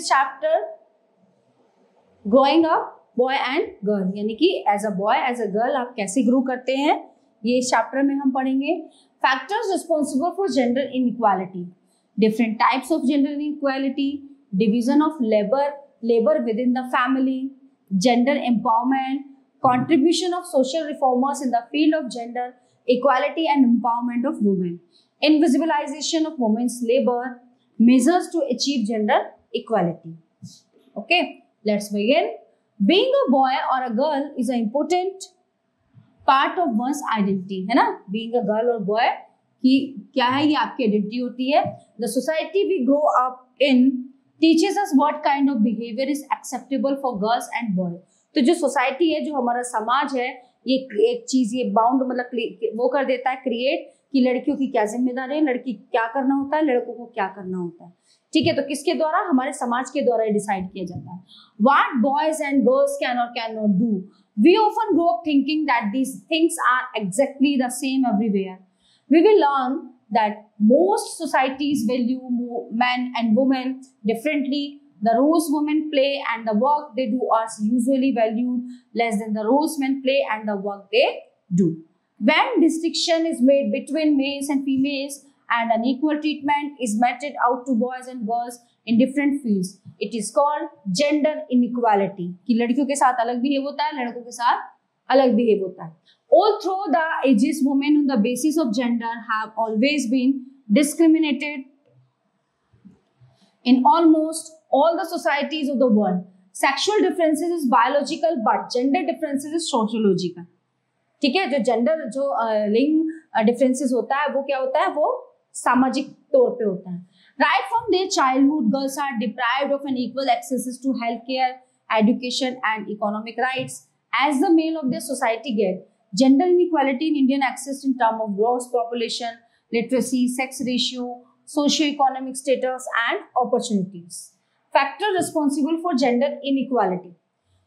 This chapter growing up boy and girl, यानी कि as a boy as a girl आप कैसे grow करते हैं, ये इस चैप्टर में हम पढ़ेंगे। Factors responsible for gender inequality, different types of gender inequality, division of labour with in the family, gender empowerment, contribution of social reformers in the field of gender equality and empowerment of women, invisibilization of women's labor, measures to achieve gender equality. Okay, let's begin. Being a boy or a girl is an important part of one's identity, है ना? Being a girl or boy कि क्या है, ये आपकी identity होती है. The society we grow up in teaches us what kind of behavior is acceptable for girls and boys. तो जो सोसाइटी है, जो हमारा समाज है, ये एक चीज ये बाउंड मतलब वो कर देता है क्रिएट कि लड़कियों की क्या जिम्मेदारी है, लड़की क्या करना होता है, लड़कों को क्या करना होता है. ठीक है, तो किसके द्वारा? हमारे समाज के द्वारा डिसाइड किया जाता है. What boys and girls can or can not do. We often grow up thinking that these things are exactly the same everywhere. We will learn that most societies value men and women differently. The roles women play and the work they do are usually valued less than the roles men play and the work they do. When distinction is made between males and females and an equal treatment is meted out to boys and girls in different fields, it is called gender inequality. कि लड़कियों के साथ अलग behave होता है, लड़कों के साथ अलग बिहेव होता है. All through the ages, women on the basis of gender have always been discriminated in almost all the societies of the world. Sexual differences is biological but gender differences is sociological. ठीक है, जो gender जो लिंग differences होता है वो क्या होता है, वो सामाजिक तौर पे होता है. Right from their childhood girls are deprived of an equal access to health care, education and economic rights as the male of their society get. Gender inequality in Indian access in term of gross population, literacy, sex ratio, socio-economic status and opportunities. Factor responsible for gender inequality.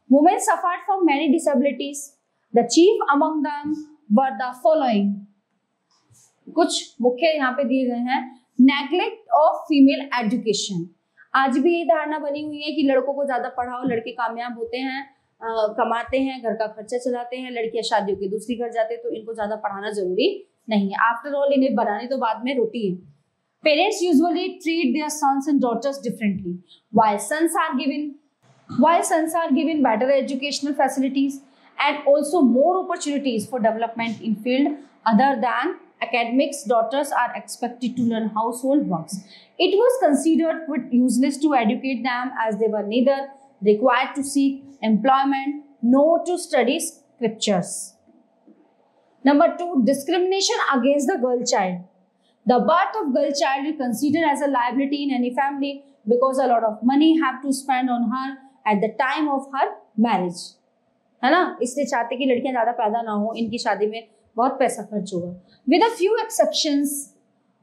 Women suffered from many disabilities. The chief among them were the following. कुछ मुख्य यहाँ पे दिए गए हैं. Neglect of female education. आज भी ये धारणा बनी हुई है कि लड़कों को ज्यादा पढ़ाओ, लड़के कामयाब होते हैं, कमाते हैं, घर का खर्चा चलाते हैं, लड़कियां शादियों के दूसरी घर जाते हैं, तो इनको ज्यादा पढ़ाना जरूरी नहीं है. आफ्टर ऑल इन्हें बनानी तो बाद में रोटी है. Parents usually treat their sons and daughters differently. While sons are given better educational facilities and also more opportunities for development in field other than academics, daughters are expected to learn household works. It was considered quite useless to educate them as they were neither required to seek employment nor to study scriptures. Number 2, discrimination against the girl child. The birth of girl child is considered as a liability in any family because a lot of money have to spend on her at the time of her marriage. है ना? इसलिए चाहते कि लड़कियां ज्यादा पैदा ना हो, इनकी शादी में बहुत पैसा खर्च होगा. With a few exceptions,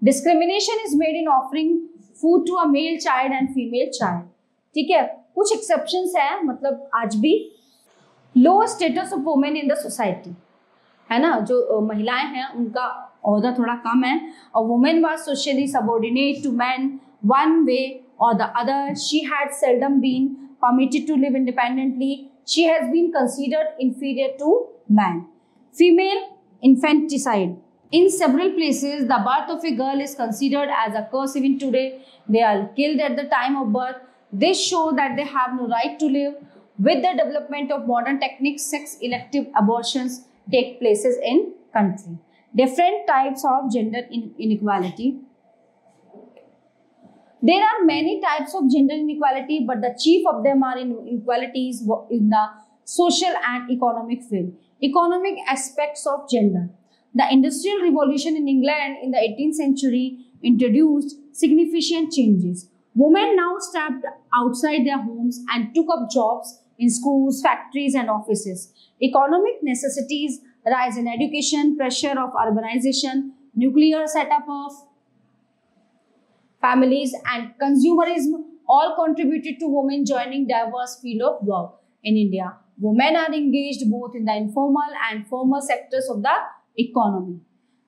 discrimination is made in offering food to a male child and female child. ठीक है, कुछ exceptions हैं, मतलब आज भी low status of women in the society, है ना? जो महिलाएं हैं उनका औहदा थोड़ा कम है. A woman was socially subordinate to men one way or the other. She had seldom been permitted to live independently. She has been considered inferior to man. Female infanticide. In several places, the birth of a girl is considered as a curse even today. They are killed at the time of birth. This shows that they have no right to live. With the development of modern techniques, sex elective abortions take places in country. Different types of gender inequality. There are many types of gender inequality, but the chief of them are inequalities in the social and economic field. Economic aspects of gender. The Industrial Revolution in England in the 18th century introduced significant changes. Women now stepped outside their homes and took up jobs in schools, factories, and offices. Economic necessities, rise in education, pressure of urbanization, nuclear setup of families, and consumerism all contributed to women joining diverse field of work. In India, women are engaged both in the informal and formal sectors of the economy.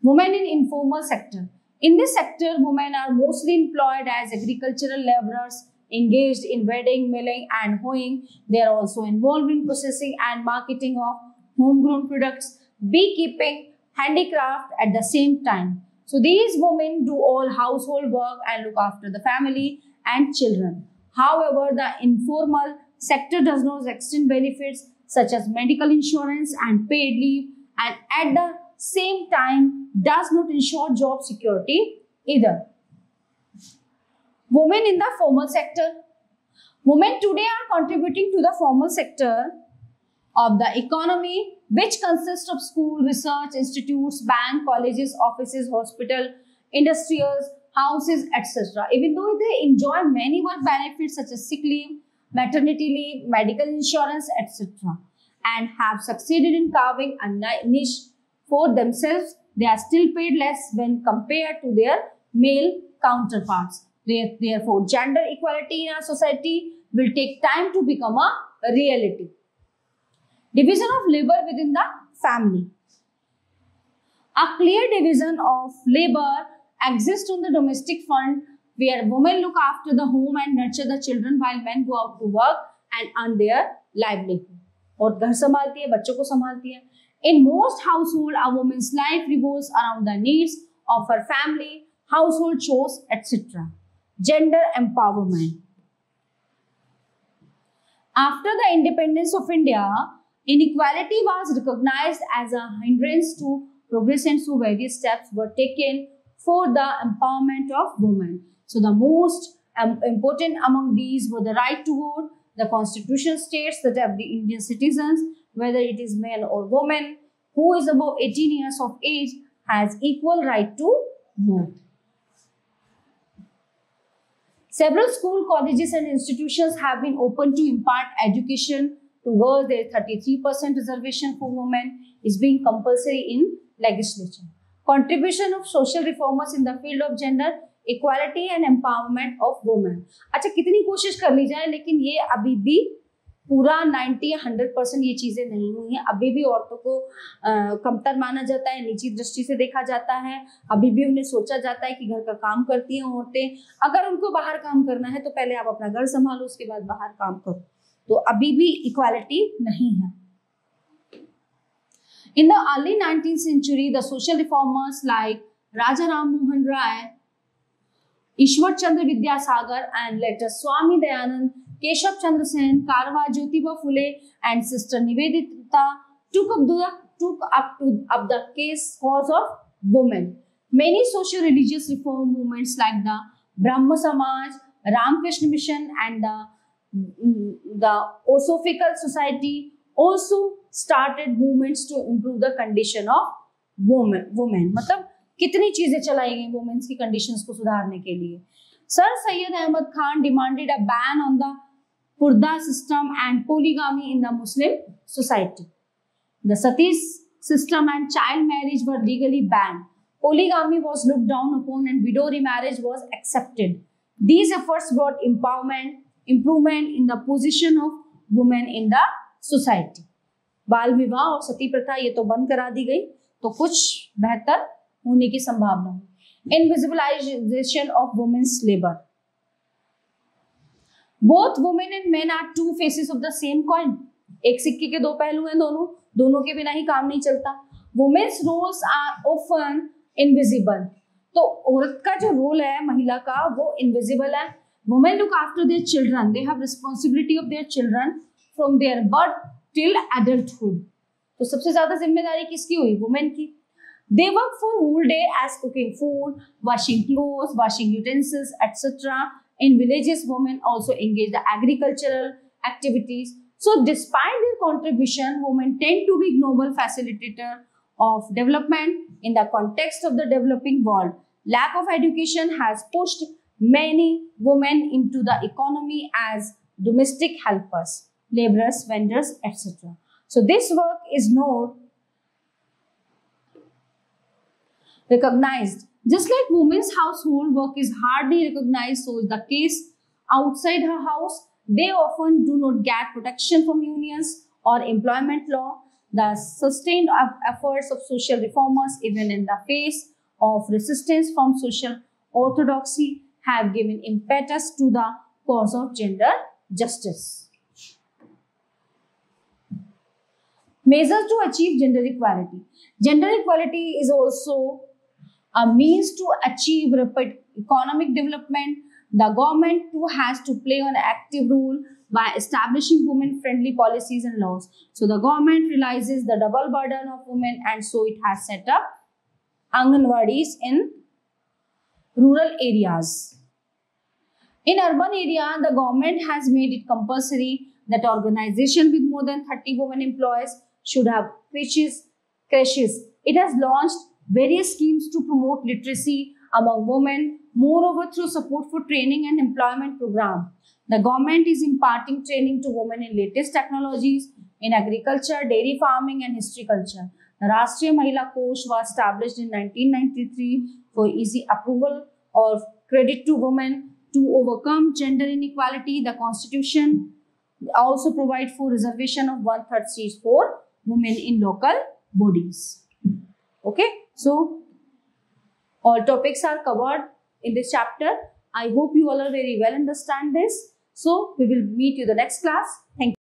Women in informal sector. In this sector, women are mostly employed as agricultural laborers, engaged in wedding, milling and hoeing. They are also involved in processing and marketing of homegrown products, beekeeping, handicraft at the same time. So these women do all household work and look after the family and children. However, the informal sector does not extend benefits such as medical insurance and paid leave, and at the same time does not ensure job security either. Women in the formal sector. Women today are contributing to the formal sector of the economy, which consists of school, research institutes, bank, colleges, offices, hospital, industrials, houses, etc. Even though they enjoy many work benefits such as sick leave, maternity leave, medical insurance, etc., and have succeeded in carving a niche for themselves, they are still paid less when compared to their male counterparts. Therefore, gender equality in our society will take time to become a reality. Division of labor within the family. A clear division of labor exists on the domestic front, where women look after the home and nurture the children while men go out to work and earn their livelihood. और घर संभालती है, बच्चों को संभालती है. In most households, a woman's life revolves around the needs of her family, household chores, etc. Gender empowerment. After the independence of India, inequality was recognized as a hindrance to progress, and so various steps were taken for the empowerment of women. So the most important among these were the right to vote. The constitution states that every Indian citizen, whether it is male or woman, who is above 18 years of age, has equal right to vote. Several school, colleges and institutions have been opened to impart education to girls. Their 33% reservation for women is being compulsory in legislature. Contribution of social reformers in the field of gender equality and empowerment of women. अच्छा, कितनी कोशिश कर ली जाए, लेकिन ये अभी भी पूरा 90 या 100% ये चीजें नहीं हुई हैं. अभी भी औरतों को कमतर माना जाता है, नीची दृष्टि से देखा जाता है. अभी भी उन्हें सोचा जाता है कि घर का काम करती हैं औरतें. अगर उनको बाहर काम करना है तो पहले आप अपना घर संभालो, उसके बाद बाहर काम करो. तो अभी भी इक्वालिटी नहीं है. In the early 19th century, the social reformers like Raja Ram Mohan Rai, Ishwar Chandra Vidyasagar, and later Swami Dayanand, Keshav Chandra Sen, Karwa Jyotiba Phule, and Sister Nivedita took up the cause of women. Many social religious reform movements like the Brahma Samaj, Ramakrishna Mission, and the Osophical Society also started movements to improve the condition of women. मतलब कितनी चीजें चलाई गई women's की conditions को सुधारने के लिए. Sir Syed Ahmad Khan demanded a ban on the purdah system and polygamy in the Muslim society. The sati system and child marriage were legally banned. Polygamy was looked down upon and widow remarriage was accepted. These efforts brought improvement in the position of women in the society. बाल विवाह और सती प्रथा ये तो बंद करा दी गई, तो कुछ बेहतर होने की संभावना है. Invisibilization of women's labor. Both women and men are two faces of the same coin. एक सिक्के के दो पहलू हैं, दोनों के बिना ही काम नहीं चलता. Women's roles are often invisible. तो औरत का जो रोल है महिला का वो इनविजिबल है. Women look after their children. They have responsibility of their children from their birth till adulthood. तो सबसे ज्यादा जिम्मेदारी किसकी हुई? वुमेन की. They work for whole day as cooking food, washing clothes, washing utensils, etc. In villages, women also engage the agricultural activities. So despite their contribution, women tend to be global facilitator of development in the context of the developing world. Lack of education has pushed many women into the economy as domestic helpers, laborers, vendors, etc. So this work is not recognized. Just like women's household work is hardly recognized, so is the case outside her house. They often do not get protection from unions or employment law. The sustained efforts of social reformers, even in the face of resistance from social orthodoxy, have given impetus to the cause of gender justice. Measures to achieve gender equality. Gender equality is also a means to achieve rapid economic development. The government too has to play an active role by establishing women-friendly policies and laws. So the government realizes the double burden of women, and so it has set up Anganwadis in rural areas. In urban area, the government has made it compulsory that organizations with more than 30 women employees should have creches. It has launched various schemes to promote literacy among women. Moreover, through support for training and employment program, the government is imparting training to women in latest technologies in agriculture, dairy farming and historiculture. The Rashtriya Mahila Kosh was established in 1993 for easy approval or credit to women. To overcome gender inequality, the Constitution also provides for reservation of 1/3 seats for women in local bodies. Okay, so all topics are covered in this chapter. I hope you all are very well understand this. So we will meet you the next class. Thank you.